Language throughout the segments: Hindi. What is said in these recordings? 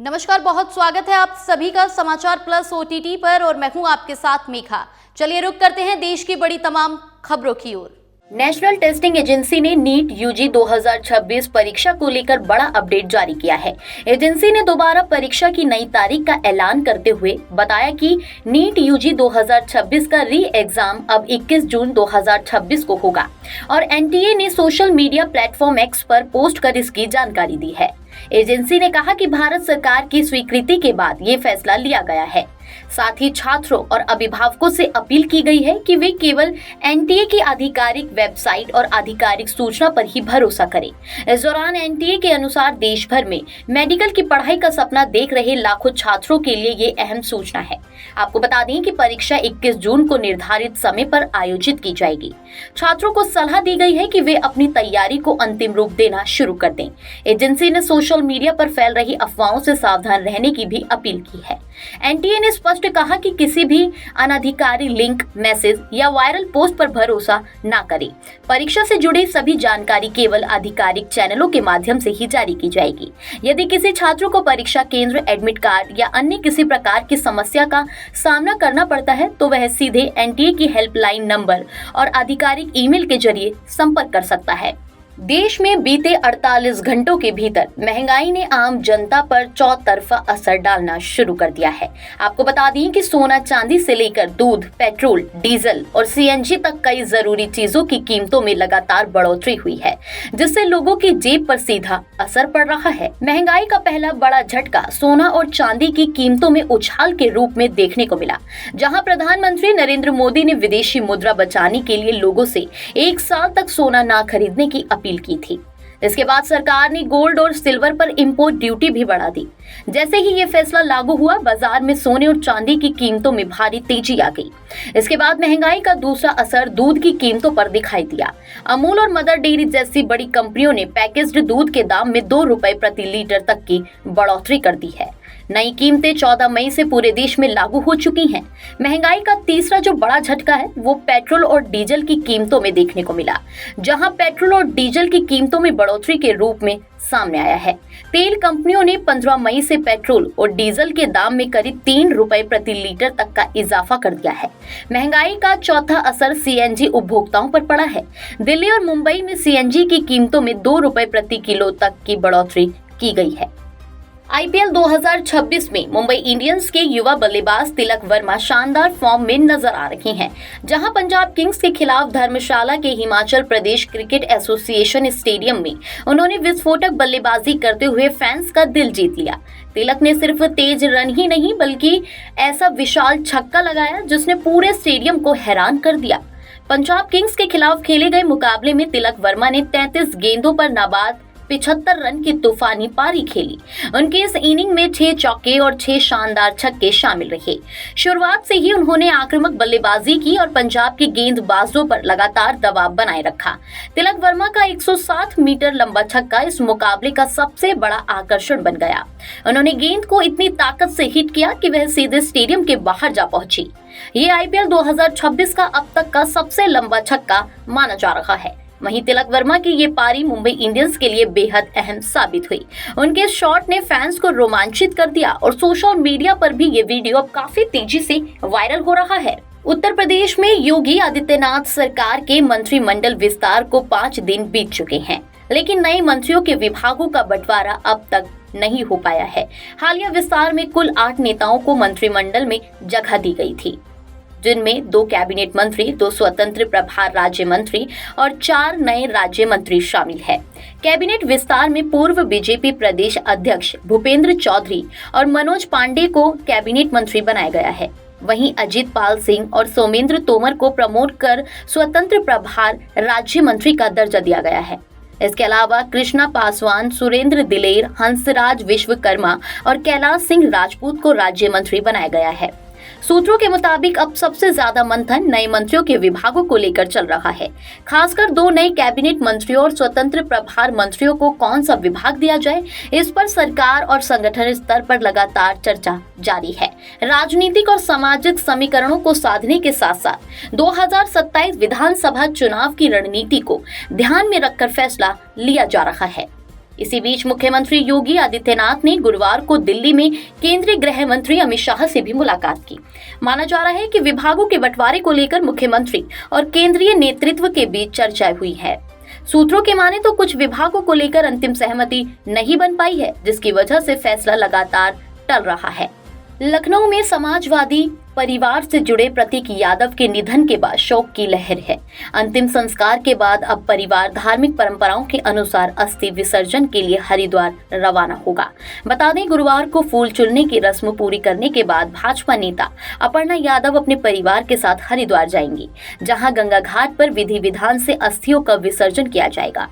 नमस्कार, बहुत स्वागत है आप सभी का समाचार प्लस ओटीटी पर और मैं हूं आपके साथ मेघा। चलिए रुक करते हैं देश की बड़ी तमाम खबरों की ओर। नेशनल टेस्टिंग एजेंसी ने नीट यूजी 2026 परीक्षा को लेकर बड़ा अपडेट जारी किया है। एजेंसी ने दोबारा परीक्षा की नई तारीख का ऐलान करते हुए बताया कि नीट यूजी 2026 का री एग्जाम अब 21 जून 2026 को होगा और एनटीए ने सोशल मीडिया प्लेटफॉर्म एक्स पर पोस्ट कर इसकी जानकारी दी है। एजेंसी ने कहा कि भारत सरकार की स्वीकृति के बाद ये फैसला लिया गया है। साथ ही छात्रों और अभिभावकों से अपील की गई है कि वे केवल एनटीए की आधिकारिक वेबसाइट और आधिकारिक सूचना पर ही भरोसा करें। इस दौरान एनटीए के अनुसार देश भर में मेडिकल की पढ़ाई का सपना देख रहे लाखों छात्रों के लिए ये अहम सूचना है। आपको बता दें कि परीक्षा 21 जून को निर्धारित समय पर आयोजित की जाएगी। छात्रों को सलाह दी गई है कि वे अपनी तैयारी को अंतिम रूप देना शुरू कर दें। एजेंसी ने सोशल मीडिया पर फैल रही अफवाहों से सावधान रहने की भी अपील की है। एनटीए ने स्पष्ट कहा कि किसी भी अनाधिकारी लिंक, मैसेज या वायरल पोस्ट पर भरोसा न करें। परीक्षा से जुड़ी सभी जानकारी केवल आधिकारिक चैनलों के माध्यम से ही जारी की जाएगी। यदि किसी छात्र को परीक्षा केंद्र, एडमिट कार्ड या अन्य किसी प्रकार की समस्या का सामना करना पड़ता है तो वह सीधे एनटीए की हेल्पलाइन नंबर और आधिकारिक ईमेल के जरिए संपर्क कर सकता है। देश में बीते 48 घंटों के भीतर महंगाई ने आम जनता पर चौतरफा असर डालना शुरू कर दिया है। आपको बता दें कि सोना चांदी से लेकर दूध, पेट्रोल, डीजल और सीएनजी तक कई जरूरी चीजों की कीमतों में लगातार बढ़ोतरी हुई है, जिससे लोगों की जेब पर सीधा असर पड़ रहा है। महंगाई का पहला बड़ा झटका सोना और चांदी की कीमतों में उछाल के रूप में देखने को मिला, जहां प्रधानमंत्री नरेंद्र मोदी ने विदेशी मुद्रा बचाने के लिए लोगों से 1 साल तक सोना न खरीदने की अपील की थी। इसके बाद सरकार ने गोल्ड और सिल्वर पर इंपोर्ट ड्यूटी भी बढ़ा दी। जैसे ही ये फैसला लागू हुआ, बाजार में सोने और चांदी की कीमतों में भारी तेजी आ गई। इसके बाद महंगाई का दूसरा असर दूध की कीमतों पर दिखाई दिया। अमूल और मदर डेयरी जैसी बड़ी कंपनियों ने पैकेज्ड दूध के दाम में 2 रुपए प्रति लीटर तक की बढ़ोतरी कर दी है। नई कीमतें 14 मई से पूरे देश में लागू हो चुकी हैं। महंगाई का तीसरा जो बड़ा झटका है वो पेट्रोल और डीजल की कीमतों में देखने को मिला, जहां पेट्रोल और डीजल की कीमतों में बढ़ोतरी के रूप में सामने आया है। तेल कंपनियों ने 15 मई से पेट्रोल और डीजल के दाम में करीब 3 रुपए प्रति लीटर तक का इजाफा कर दिया है। महंगाई का चौथा असर सीएनजी उपभोक्ताओं पर पड़ा है। दिल्ली और मुंबई में सीएनजी की कीमतों में 2 रुपए प्रति किलो तक की बढ़ोतरी की गई है। आईपीएल 2026 में मुंबई इंडियंस के युवा बल्लेबाज तिलक वर्मा शानदार फॉर्म में नजर आ रहे हैं, जहां पंजाब किंग्स के खिलाफ धर्मशाला के Himachal Pradesh cricket association stadium में उन्होंने विस्फोटक बल्लेबाजी करते हुए फैंस का दिल जीत लिया। तिलक ने सिर्फ तेज रन ही नहीं बल्कि ऐसा विशाल छक्का लगाया जिसने पूरे स्टेडियम को हैरान कर दिया। पंजाब किंग्स के खिलाफ खेले गए मुकाबले में तिलक वर्मा ने 33 गेंदों पर नाबाद 75 रन की तूफानी पारी खेली। उनके इस इनिंग में 6 चौके और 6 शानदार छक्के शामिल रहे। शुरुआत से ही उन्होंने आक्रामक बल्लेबाजी की और पंजाब के गेंदबाजों पर लगातार दबाव बनाए रखा। तिलक वर्मा का 107 मीटर लंबा छक्का इस मुकाबले का सबसे बड़ा आकर्षण बन गया। उन्होंने गेंद को इतनी ताकत से हिट किया कि वह सीधे स्टेडियम के बाहर जा पहुंची। ये आईपीएल 2026 का अब तक का सबसे लंबा छक्का माना जा रहा है। वहीं तिलक वर्मा की ये पारी मुंबई इंडियंस के लिए बेहद अहम साबित हुई। उनके इस शॉट ने फैंस को रोमांचित कर दिया और सोशल मीडिया पर भी ये वीडियो अब काफी तेजी से वायरल हो रहा है। उत्तर प्रदेश में योगी आदित्यनाथ सरकार के मंत्रिमंडल विस्तार को 5 दिन बीत चुके हैं, लेकिन नए मंत्रियों के विभागों का बंटवारा अब तक नहीं हो पाया है। हालिया विस्तार में कुल 8 नेताओं को मंत्रिमंडल में जगह दी गई थी, जिनमें 2 कैबिनेट मंत्री, 2 स्वतंत्र प्रभार राज्य मंत्री और 4 नए राज्य मंत्री शामिल है। कैबिनेट विस्तार में पूर्व बीजेपी प्रदेश अध्यक्ष भूपेंद्र चौधरी और मनोज पांडे को कैबिनेट मंत्री बनाया गया है। वहीं अजीत पाल सिंह और सोमेंद्र तोमर को प्रमोट कर स्वतंत्र प्रभार राज्य मंत्री का दर्जा दिया गया है। इसके अलावा कृष्णा पासवान, सुरेंद्र दिलेर, हंसराज विश्वकर्मा और कैलाश सिंह राजपूत को राज्य मंत्री बनाया गया है। सूत्रों के मुताबिक अब सबसे ज्यादा मंथन नए मंत्रियों के विभागों को लेकर चल रहा है। खासकर 2 नए कैबिनेट मंत्रियों और स्वतंत्र प्रभार मंत्रियों को कौन सा विभाग दिया जाए, इस पर सरकार और संगठन स्तर पर लगातार चर्चा जारी है। राजनीतिक और सामाजिक समीकरणों को साधने के साथ साथ 2027 विधानसभा चुनाव की रणनीति को ध्यान में रखकर फैसला लिया जा रहा है। इसी बीच मुख्यमंत्री योगी आदित्यनाथ ने गुरुवार को दिल्ली में केंद्रीय गृह मंत्री अमित शाह से भी मुलाकात की। माना जा रहा है कि विभागों के बंटवारे को लेकर मुख्यमंत्री और केंद्रीय नेतृत्व के बीच चर्चा हुई है। सूत्रों के माने तो कुछ विभागों को लेकर अंतिम सहमति नहीं बन पाई है, जिसकी वजह से फैसला लगातार टल रहा है। लखनऊ में समाजवादी परिवार से जुड़े प्रतीक यादव के निधन के बाद शोक की लहर है। अंतिम संस्कार के बाद अब परिवार धार्मिक परंपराओं के अनुसार अस्थि विसर्जन के लिए हरिद्वार रवाना होगा। बता दें, गुरुवार को फूल चुनने की रस्म पूरी करने के बाद भाजपा नेता अपर्णा यादव अपने परिवार के साथ हरिद्वार जाएंगी, जहां गंगा घाट पर विधि विधान से अस्थियों का विसर्जन किया जाएगा।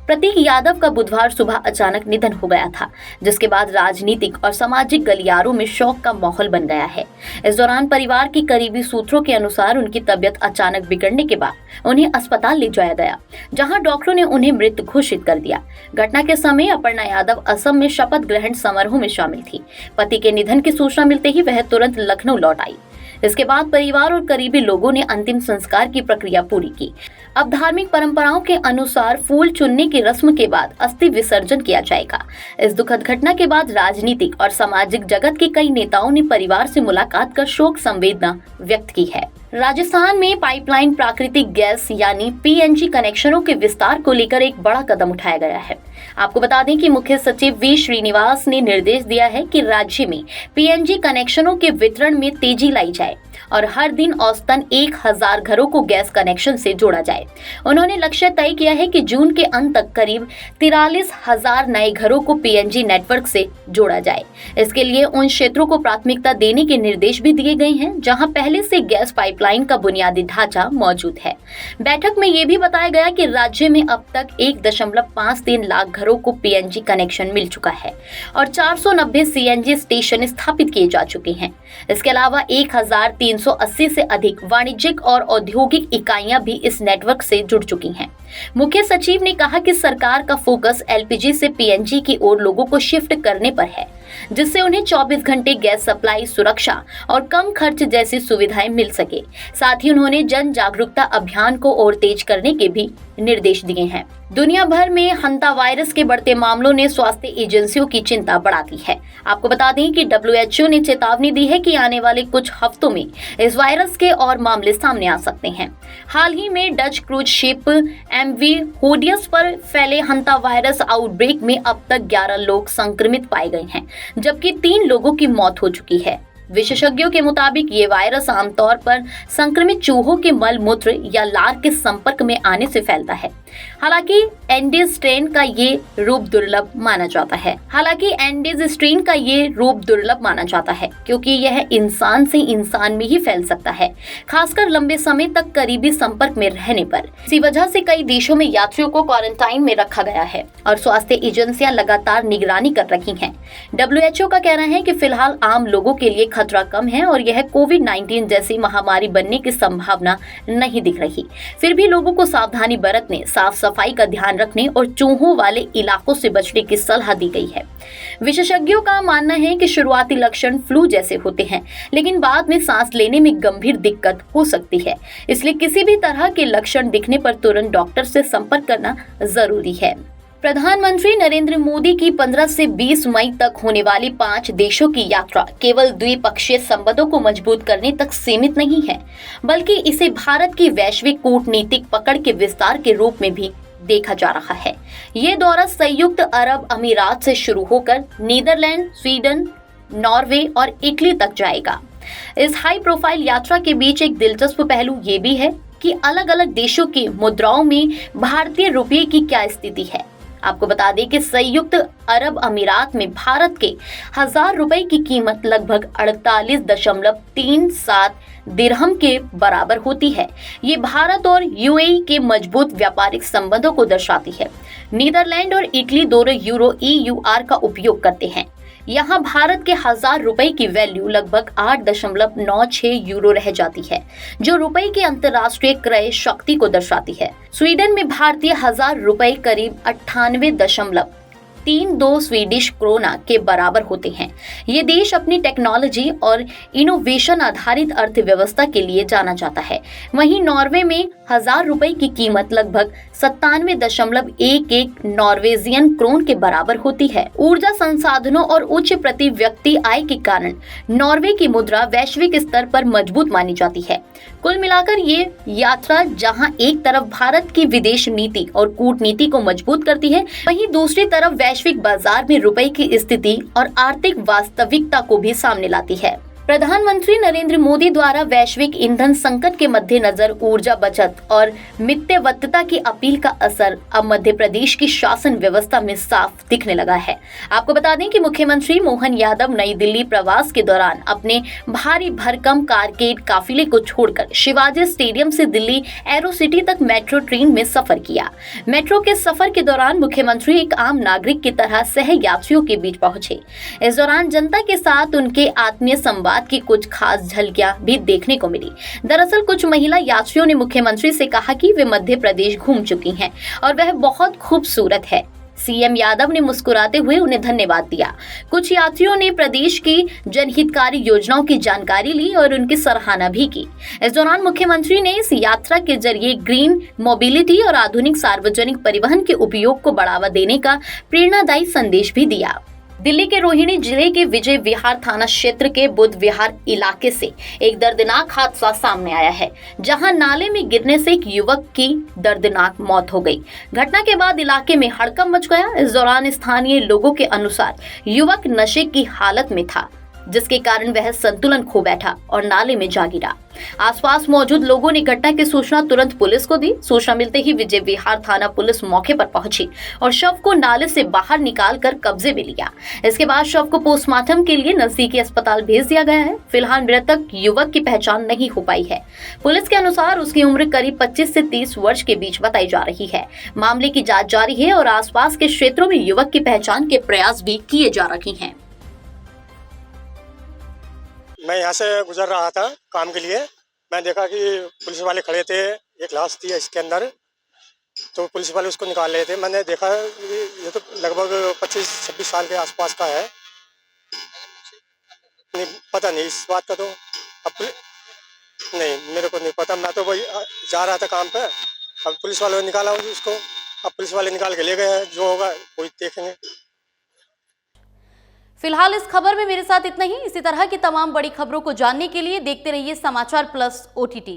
प्रतीक यादव का बुधवार सुबह अचानक निधन हो गया था, जिसके बाद राजनीतिक और सामाजिक गलियारों में शोक का माहौल बन गया है। इस दौरान परिवार की करीबी सूत्रों के अनुसार उनकी तबीयत अचानक बिगड़ने के बाद उन्हें अस्पताल ले जाया गया, जहां डॉक्टरों ने उन्हें मृत घोषित कर दिया। घटना के समय अपर्णा यादव असम में शपथ ग्रहण समारोह में शामिल थी। पति के निधन की सूचना मिलते ही वह तुरंत लखनऊ लौट आई। इसके बाद परिवार और करीबी लोगों ने अंतिम संस्कार की प्रक्रिया पूरी की। अब धार्मिक परंपराओं के अनुसार फूल चुनने की रस्म के बाद अस्थि विसर्जन किया जाएगा। इस दुखद घटना के बाद राजनीतिक और सामाजिक जगत के कई नेताओं ने परिवार से मुलाकात कर शोक संवेदना व्यक्त की है। राजस्थान में पाइपलाइन प्राकृतिक गैस यानी पीएनजी कनेक्शनों के विस्तार को लेकर एक बड़ा कदम उठाया गया है। आपको बता दें कि मुख्य सचिव वी श्रीनिवास ने निर्देश दिया है कि राज्य में पीएनजी कनेक्शनों के वितरण में तेजी लाई जाए और हर दिन औसतन 1000 घरों को गैस कनेक्शन से जोड़ा जाए। उन्होंने लक्ष्य तय किया है कि जून के अंत तक करीब 43,000 नए घरों को पीएनजी नेटवर्क से जोड़ा जाए। इसके लिए उन क्षेत्रों को प्राथमिकता देने के निर्देश भी दिए गए हैं जहां पहले से गैस पाइपलाइन का बुनियादी ढांचा मौजूद है। बैठक में ये भी बताया गया कि राज्य में अब तक 1.53 लाख घरों को पीएनजी कनेक्शन मिल चुका है और 490 सीएनजी स्टेशन स्थापित किए जा चुके हैं। इसके अलावा 1380 से अधिक वाणिज्यिक और औद्योगिक इकाइयां भी इस नेटवर्क से जुड़ चुकी हैं। मुख्य सचिव ने कहा कि सरकार का फोकस एलपीजी से पीएनजी की ओर लोगों को शिफ्ट करने पर है, जिससे उन्हें 24 घंटे गैस सप्लाई, सुरक्षा और कम खर्च जैसी सुविधाएं मिल सके। साथ ही उन्होंने जन जागरूकता अभियान को और तेज करने के भी निर्देश दिए हैं। दुनिया भर में हंता वायरस के बढ़ते मामलों ने स्वास्थ्य एजेंसियों की चिंता बढ़ा दी है। आपको बता दें कि WHO ने चेतावनी दी है कि आने वाले कुछ हफ्तों में इस वायरस के और मामले सामने आ सकते हैं। हाल ही में डच क्रूज शिप MV होडियस पर फैले हंता वायरस आउटब्रेक में अब तक 11 लोग संक्रमित पाए गए हैं, जबकि 3 लोगों की मौत हो चुकी है। विशेषज्ञों के मुताबिक ये वायरस आमतौर पर संक्रमित चूहों के मल मूत्र या लार के संपर्क में आने से फैलता है। हालांकि एंडीज स्ट्रेन का ये रूप दुर्लभ माना जाता है क्योंकि यह इंसान से इंसान में ही फैल सकता है, खासकर लंबे समय तक करीबी संपर्क में रहने पर। इसी वजह से कई देशों में यात्रियों को क्वारंटाइन में रखा गया है और स्वास्थ्य एजेंसियां लगातार निगरानी कर रही हैं। WHO का कहना है कि फिलहाल आम लोगों के लिए खतरा कम है और यह कोविड-19 जैसी महामारी बनने की संभावना नहीं दिख रही। फिर भी लोगों को सावधानी बरतने, साफ सफाई का ध्यान रखने और चूहों वाले इलाकों से बचने की सलाह दी गई है। विशेषज्ञों का मानना है कि शुरुआती लक्षण फ्लू जैसे होते हैं, लेकिन बाद में सांस लेने में गंभीर दिक्कत हो सकती है। इसलिए किसी भी तरह के लक्षण दिखने पर तुरंत डॉक्टर से संपर्क करना जरूरी है। प्रधानमंत्री नरेंद्र मोदी की 15 से 20 मई तक होने वाली 5 देशों की यात्रा केवल द्विपक्षीय संबंधों को मजबूत करने तक सीमित नहीं है, बल्कि इसे भारत की वैश्विक कूटनीतिक पकड़ के विस्तार के रूप में भी देखा जा रहा है। ये दौरा संयुक्त अरब अमीरात से शुरू होकर नीदरलैंड, स्वीडन, नॉर्वे और इटली तक जाएगा। इस हाई प्रोफाइल यात्रा के बीच एक दिलचस्प पहलू ये भी है कि अलग अलग देशों की मुद्राओं में भारतीय रुपये की क्या स्थिति है। आपको बता दें कि संयुक्त अरब अमीरात में भारत के 1000 रुपए की कीमत लगभग 48.37 दिरहम के बराबर होती है। ये भारत और यूएई के मजबूत व्यापारिक संबंधों को दर्शाती है। नीदरलैंड और इटली दोनों यूरो EUR का उपयोग करते हैं। यहाँ भारत के 1000 रुपए की वैल्यू लगभग 8.96 यूरो रह जाती है, जो रुपए की अंतर्राष्ट्रीय क्रय शक्ति को दर्शाती है। स्वीडन में भारतीय 1000 रुपए करीब 32 स्वीडिश क्रोना के बराबर होते हैं। ये देश अपनी टेक्नोलॉजी और इनोवेशन आधारित अर्थव्यवस्था के लिए जाना जाता है। वहीं नॉर्वे में 1000 रुपए की कीमत लगभग 97.11 नॉर्वेजियन क्रोन के बराबर होती है। ऊर्जा संसाधनों और उच्च प्रति व्यक्ति आय के कारण नॉर्वे की मुद्रा वैश्विक स्तर पर मजबूत मानी जाती है। कुल मिलाकर ये यात्रा जहां एक तरफ भारत की विदेश नीति और कूटनीति को मजबूत करती है, वहीं दूसरी तरफ वैश्विक बाजार में रुपए की स्थिति और आर्थिक वास्तविकता को भी सामने लाती है। प्रधानमंत्री नरेंद्र मोदी द्वारा वैश्विक ईंधन संकट के मद्देनजर ऊर्जा बचत और मितव्ययिता की अपील का असर अब मध्य प्रदेश की शासन व्यवस्था में साफ दिखने लगा है। आपको बता दें कि मुख्यमंत्री मोहन यादव नई दिल्ली प्रवास के दौरान अपने भारी भरकम कारकेड काफिले को छोड़कर शिवाजी स्टेडियम से दिल्ली एरो सिटी तक मेट्रो ट्रेन में सफर किया। मेट्रो के सफर के दौरान मुख्यमंत्री एक आम नागरिक की तरह सह यात्रियों के बीच पहुंचे। इस दौरान जनता के साथ उनके आत्मीय संवाद की कुछ खास झलकियां भी देखने को मिली। दरअसल कुछ महिला यात्रियों ने मुख्यमंत्री से कहा कि वे मध्य प्रदेश घूम चुकी हैं और वह बहुत खूबसूरत है। सीएम यादव ने मुस्कुराते हुए उन्हें धन्यवाद दिया। कुछ यात्रियों ने प्रदेश की जनहितकारी योजनाओं की जानकारी ली और उनकी सराहना भी की। इस दौरान मुख्यमंत्री ने इस यात्रा के जरिए ग्रीन मोबिलिटी और आधुनिक सार्वजनिक परिवहन के उपयोग को बढ़ावा देने का प्रेरणादायी संदेश भी दिया। दिल्ली के रोहिणी जिले के विजय विहार थाना क्षेत्र के बुद्ध विहार इलाके से एक दर्दनाक हादसा सामने आया है, जहां नाले में गिरने से एक युवक की दर्दनाक मौत हो गई। घटना के बाद इलाके में हड़कंप मच गया। इस दौरान स्थानीय लोगों के अनुसार युवक नशे की हालत में था, जिसके कारण वह संतुलन खो बैठा और नाले में जा गिरा। आसपास मौजूद लोगों ने घटना की सूचना तुरंत पुलिस को दी। सूचना मिलते ही विजय विहार थाना पुलिस मौके पर पहुंची और शव को नाले से बाहर निकालकर कब्जे में लिया। इसके बाद शव को पोस्टमार्टम के लिए नजदीकी अस्पताल भेज दिया गया है। फिलहाल मृतक युवक की पहचान नहीं हो पाई है। पुलिस के अनुसार उसकी उम्र करीब 25 से 30 वर्ष के बीच बताई जा रही है। मामले की जाँच जारी है और आसपास के क्षेत्रों में युवक की पहचान के प्रयास भी किए जा रहे हैं। मैं यहाँ से गुजर रहा था काम के लिए। मैं देखा कि पुलिस वाले खड़े थे, एक लाश थी इसके अंदर, तो पुलिस वाले उसको निकाल रहे थे। मैंने देखा ये तो लगभग 25-26 साल के आसपास का है। नहीं पता नहीं इस बात का, तो अब नहीं मेरे को नहीं पता। मैं तो वही जा रहा था काम पे। अब पुलिस वालों ने निकाला उसको। अब पुलिस वाले निकाल के ले गए हैं, जो होगा वही देखेंगे। फिलहाल इस खबर में मेरे साथ इतना ही। इसी तरह की तमाम बड़ी खबरों को जानने के लिए देखते रहिए समाचार प्लस OTT।